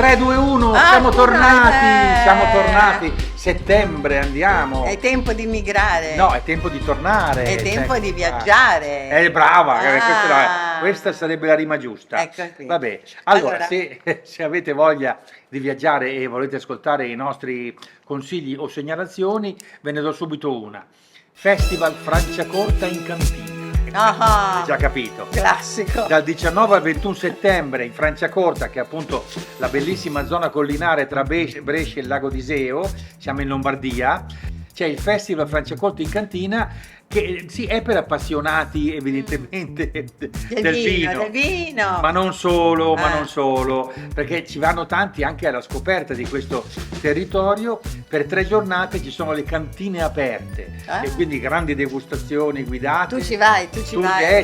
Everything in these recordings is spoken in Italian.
3, 2, 1, siamo tornati. Settembre, andiamo. È tempo di migrare. No, è tempo di tornare. È tempo di viaggiare. Brava, questa sarebbe la rima giusta. Ecco qui. Vabbè, allora. Se avete voglia di viaggiare e volete ascoltare i nostri consigli o segnalazioni, ve ne do subito una. Festival Franciacorta in Cantina. Ah, già capito. Classico. Dal 19 al 21 settembre in Franciacorta, che è appunto la bellissima zona collinare tra Brescia e il lago d'Iseo, siamo in Lombardia, c'è il Festival Franciacorta in Cantina, che sì, è per appassionati evidentemente del vino, ma non solo, perché ci vanno tanti anche alla scoperta di questo territorio. Per 3 giornate ci sono le cantine aperte e quindi grandi degustazioni guidate. Tu ci vai.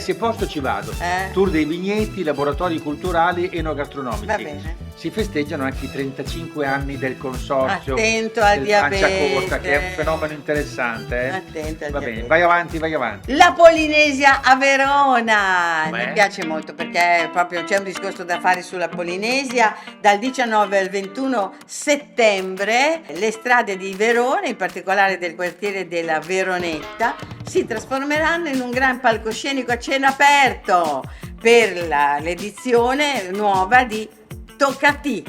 Se posso ci vado. Tour dei vigneti, laboratori culturali e enogastronomici. Va bene. Si festeggiano anche i 35 anni del consorzio. Attento al diabete. Franciacorta, che è un fenomeno interessante. Attento al Va diabete. bene, vai avanti. La Polinesia a Verona. Beh. Mi piace molto perché proprio c'è un discorso da fare sulla Polinesia. Dal 19 al 21 settembre le strade di Verona, in particolare del quartiere della Veronetta, si trasformeranno in un gran palcoscenico a cielo aperto per l'edizione nuova di Tocatì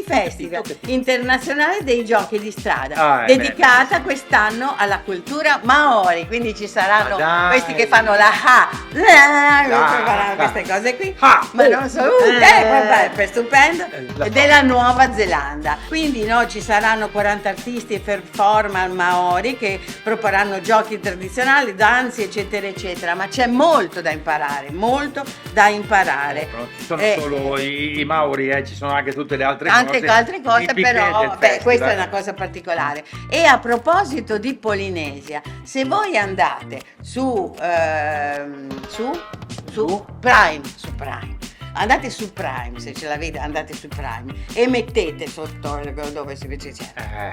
Festival internazionale dei giochi di strada, dedicata quest'anno alla cultura maori, quindi ci saranno questi che fanno queste cose qui, ma non so, è stupendo, della Nuova Zelanda. Quindi ci saranno 40 artisti e performer maori che proporranno giochi tradizionali, danze eccetera eccetera, ma c'è molto da imparare. Non ci sono solo i Mauri, ci sono anche tutte le altre cose, però questa è una cosa particolare. E a proposito di Polinesia, se voi andate su Prime, andate su Prime, se ce l'avete andate su Prime e mettete sotto dove si dice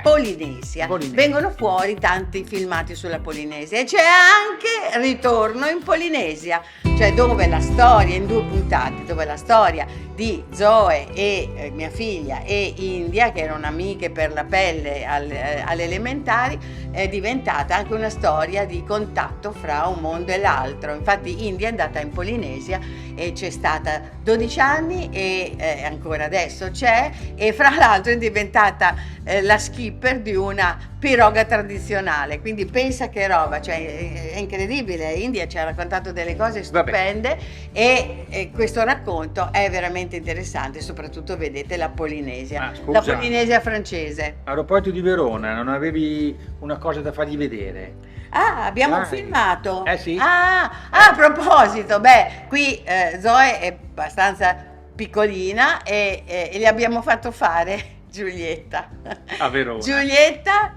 Polinesia, vengono fuori tanti filmati sulla Polinesia e c'è anche Ritorno in Polinesia, cioè dove la storia, in 2 puntate, dove la storia di Zoe e mia figlia e India, che erano amiche per la pelle alle elementari, è diventata anche una storia di contatto fra un mondo e l'altro. Infatti India è andata in Polinesia e c'è stata 12 anni e ancora adesso c'è, e fra l'altro è diventata la skipper di una piroga tradizionale, quindi pensa che roba, cioè è incredibile. India ci ha raccontato delle cose stupende e questo racconto è veramente interessante, soprattutto vedete la Polinesia, la Polinesia francese. A proposito di Verona, non avevi una cosa da fargli vedere? Abbiamo filmato. Sì? A proposito, qui Zoe è abbastanza piccolina e gli abbiamo fatto fare Giulietta a Verona. Giulietta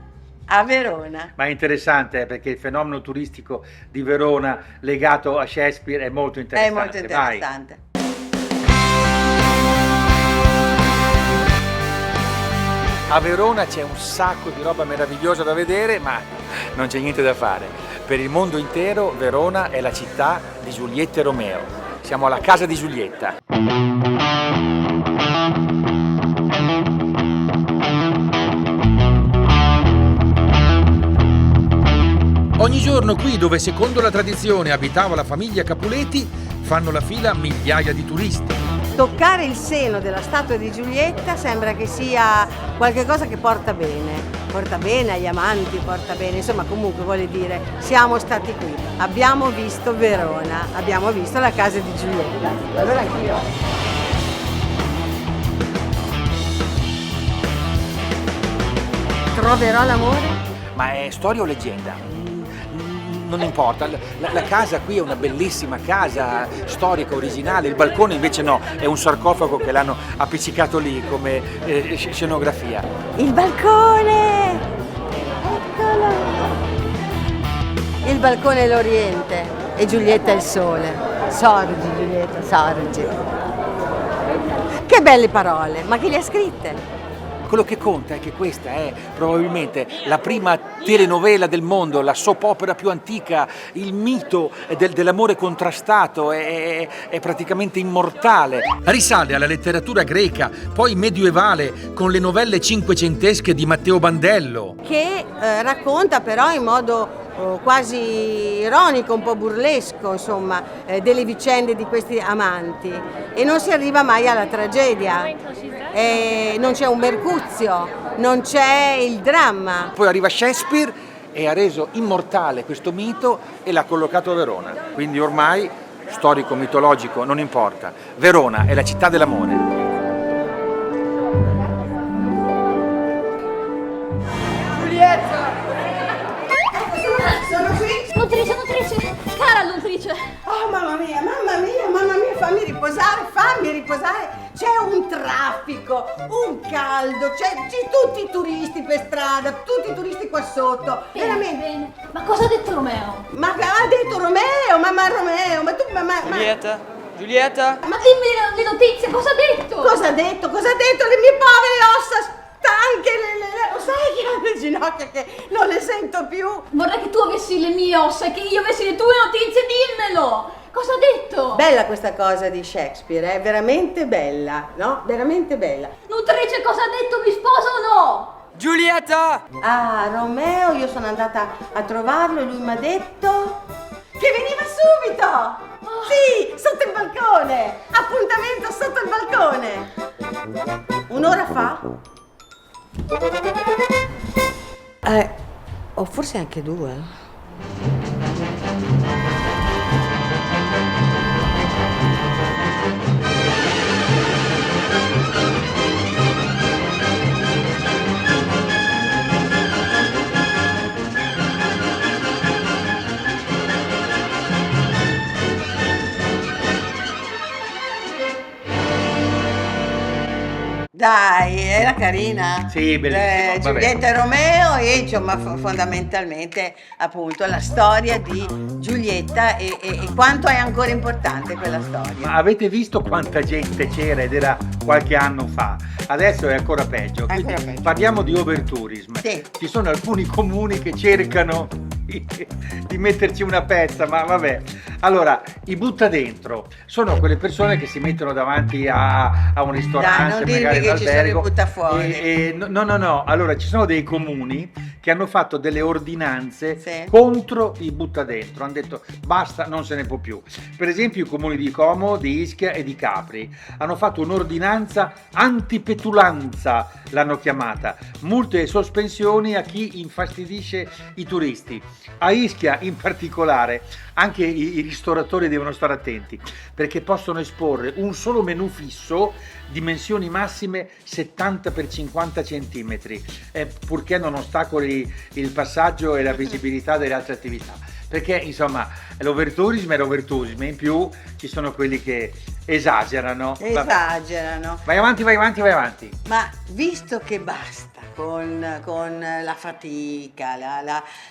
a Verona. Ma è interessante perché il fenomeno turistico di Verona legato a Shakespeare è molto interessante. È molto interessante. A Verona c'è un sacco di roba meravigliosa da vedere, ma non c'è niente da fare. Per il mondo intero Verona è la città di Giulietta e Romeo. Siamo alla casa di Giulietta. Ogni giorno qui, dove secondo la tradizione abitava la famiglia Capuleti, fanno la fila migliaia di turisti. Toccare il seno della statua di Giulietta sembra che sia qualcosa che porta bene agli amanti, porta bene, insomma, comunque vuole dire siamo stati qui, abbiamo visto Verona, abbiamo visto la casa di Giulietta. Allora anch'io. Troverò l'amore? Ma è storia o leggenda? Non importa, la casa qui è una bellissima casa storica, originale, il balcone invece no, è un sarcofago che l'hanno appiccicato lì come scenografia. Il balcone! Eccolo! Il balcone è l'Oriente e Giulietta è il sole. Sorgi Giulietta, sorgi. Che belle parole, ma chi le ha scritte? Quello che conta è che questa è probabilmente la prima telenovela del mondo, la soap opera più antica, il mito dell'amore contrastato, è praticamente immortale. Risale alla letteratura greca, poi medievale, con le novelle cinquecentesche di Matteo Bandello. Che racconta però in modo quasi ironico, un po' burlesco, insomma, delle vicende di questi amanti, e non si arriva mai alla tragedia, non c'è un mercuzio, non c'è il dramma. Poi arriva Shakespeare e ha reso immortale questo mito e l'ha collocato a Verona, quindi ormai storico, mitologico, non importa, Verona è la città dell'amore. Nutrice, cara nutrice. Oh mamma mia, fammi riposare. C'è un traffico, un caldo, c'è tutti i turisti per strada, tutti i turisti qua sotto. Veramente. Bene. Ma cosa ha detto Romeo? Ma ha detto Romeo, ma tu, Giulietta? Ma dimmi le notizie, cosa ha detto? Cosa ha detto? Le mie povere ossa stanche, lo sai che ho le ginocchia che non le sento più. Vorrei che tu avessi le mie ossa e che io avessi le tue notizie, dimmelo! Cosa ha detto? Bella questa cosa di Shakespeare, è veramente bella, no? Veramente bella. Nutrice, cosa ha detto? Mi sposa o no? Giulietta! Ah, Romeo, io sono andata a trovarlo e lui mi ha detto che veniva subito! Sì, sotto il balcone! Appuntamento sotto il balcone! Un'ora fa? O forse anche 2. Dai, era carina. Sì, bellissimo. Giulietta e Romeo, e insomma fondamentalmente appunto la storia di Giulietta e quanto è ancora importante quella storia. Ma avete visto quanta gente c'era ed era qualche anno fa? Adesso è ancora peggio. Quindi peggio. parliamo di overtourism. Sì. Ci sono alcuni comuni che cercano di metterci una pezza, ma vabbè. Allora, i butta dentro sono quelle persone che si mettono davanti a un ristorante, Dai, non dirmi magari che un ci sono i albergo, buttafuori. no. Allora, ci sono dei comuni che hanno fatto delle ordinanze Sì. contro i butta dentro. Hanno detto basta, non se ne può più. Per esempio i comuni di Como, di Ischia e di Capri hanno fatto un'ordinanza antipetulanza, l'hanno chiamata, multe e sospensioni a chi infastidisce i turisti. A Ischia in particolare anche i ristoratori devono stare attenti, perché possono esporre un solo menù fisso, dimensioni massime 70 x 50 centimetri, purché non ostacoli il passaggio e la visibilità delle altre attività. Perché insomma l'overtourism è l'overtourism, in più ci sono quelli che esagerano. Vai avanti. Ma visto che basta con la fatica,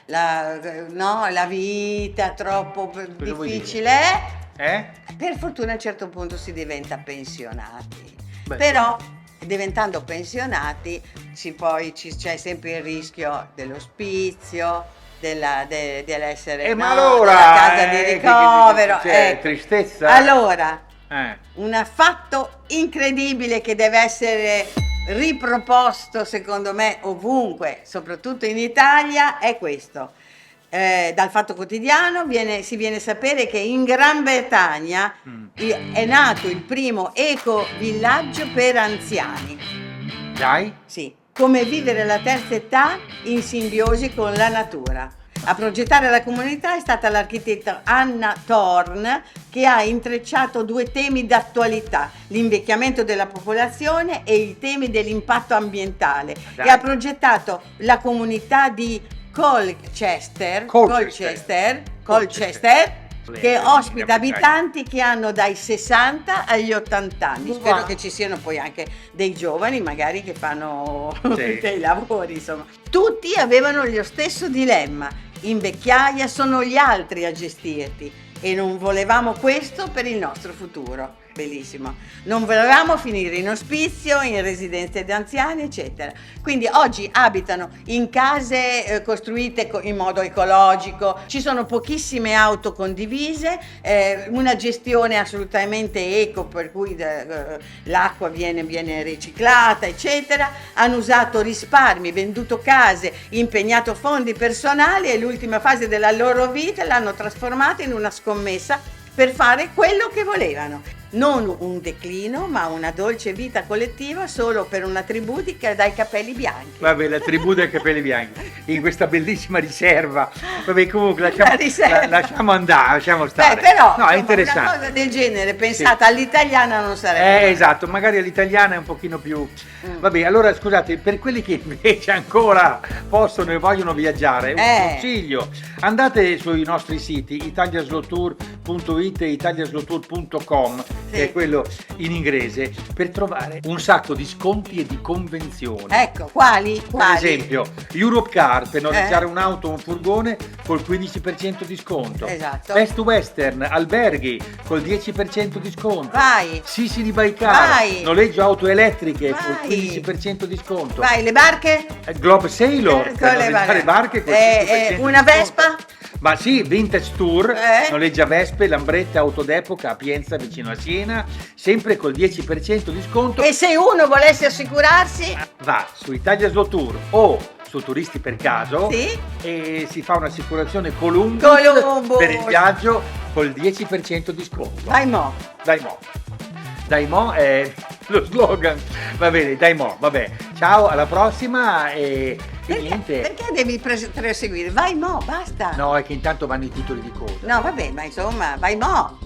la vita troppo difficile, per fortuna a un certo punto si diventa pensionati. Beh. Però diventando pensionati c'è sempre il rischio dell'ospizio, dell'essere Ma allora, nella casa di ricovero. Tristezza. Allora, un fatto incredibile che deve essere riproposto secondo me ovunque, soprattutto in Italia, è questo. Dal Fatto Quotidiano si viene a sapere che in Gran Bretagna è nato il primo eco-villaggio per anziani. Dai? Sì, come vivere la terza età in simbiosi con la natura. A progettare la comunità è stata l'architetta Anna Thorne, che ha intrecciato due temi d'attualità: l'invecchiamento della popolazione e i temi dell'impatto ambientale. Dai. E ha progettato la comunità di Colchester, che ospita abitanti che hanno dai 60 agli 80 anni. Spero che ci siano poi anche dei giovani magari che fanno dei lavori, insomma. Tutti avevano lo stesso dilemma: in vecchiaia sono gli altri a gestirti, e non volevamo questo per il nostro futuro. bellissimo. Non volevamo finire in ospizio, in residenze di anziani, eccetera. Quindi oggi abitano in case costruite in modo ecologico, ci sono pochissime auto condivise, una gestione assolutamente eco, per cui l'acqua viene riciclata, eccetera. Hanno usato risparmi, venduto case, impegnato fondi personali e l'ultima fase della loro vita l'hanno trasformata in una scommessa per fare quello che volevano. Non un declino, ma una dolce vita collettiva solo per una tribù dai capelli bianchi. Vabbè, la tribù dei capelli bianchi, in questa bellissima riserva. Vabbè, comunque lasciamo andare, lasciamo stare. Però, no, è interessante. Una cosa del genere, pensata all'italiana, non sarebbe. Esatto, magari all'italiana è un pochino più... Vabbè, allora scusate, per quelli che invece ancora possono e vogliono viaggiare, un consiglio, andate sui nostri siti italiaslowtour.it e italiaslowtour.com, che è quello in inglese, per trovare un sacco di sconti e di convenzioni. Ecco, quali? Per esempio, Europcar per noleggiare un'auto o un furgone col 15% di sconto. Esatto. Best Western, alberghi col 10% di sconto. Vai. Sicily by Car, Vai. noleggio auto elettriche Vai. col 15% di sconto. Vai, le barche? Globe Sailor per noleggiare barche col 5% una di Vespa? sconto. Ma sì, Vintage Tour, noleggia Vespe, Lambrette, auto d'epoca a Pienza vicino a Siena, sempre col 10% di sconto. E se uno volesse assicurarsi? Va su Italia Slow Tour o su Turisti per Caso, sì, e si fa un'assicurazione Columbus per il viaggio col 10% di sconto. Dai mo. Dai mo. Dai mo è lo slogan. Va bene, dai mo, vabbè. Ciao, alla prossima e niente. Perché devi proseguire? Vai mo, basta. No, è che intanto vanno i titoli di coda. No, vabbè, ma insomma, vai mo.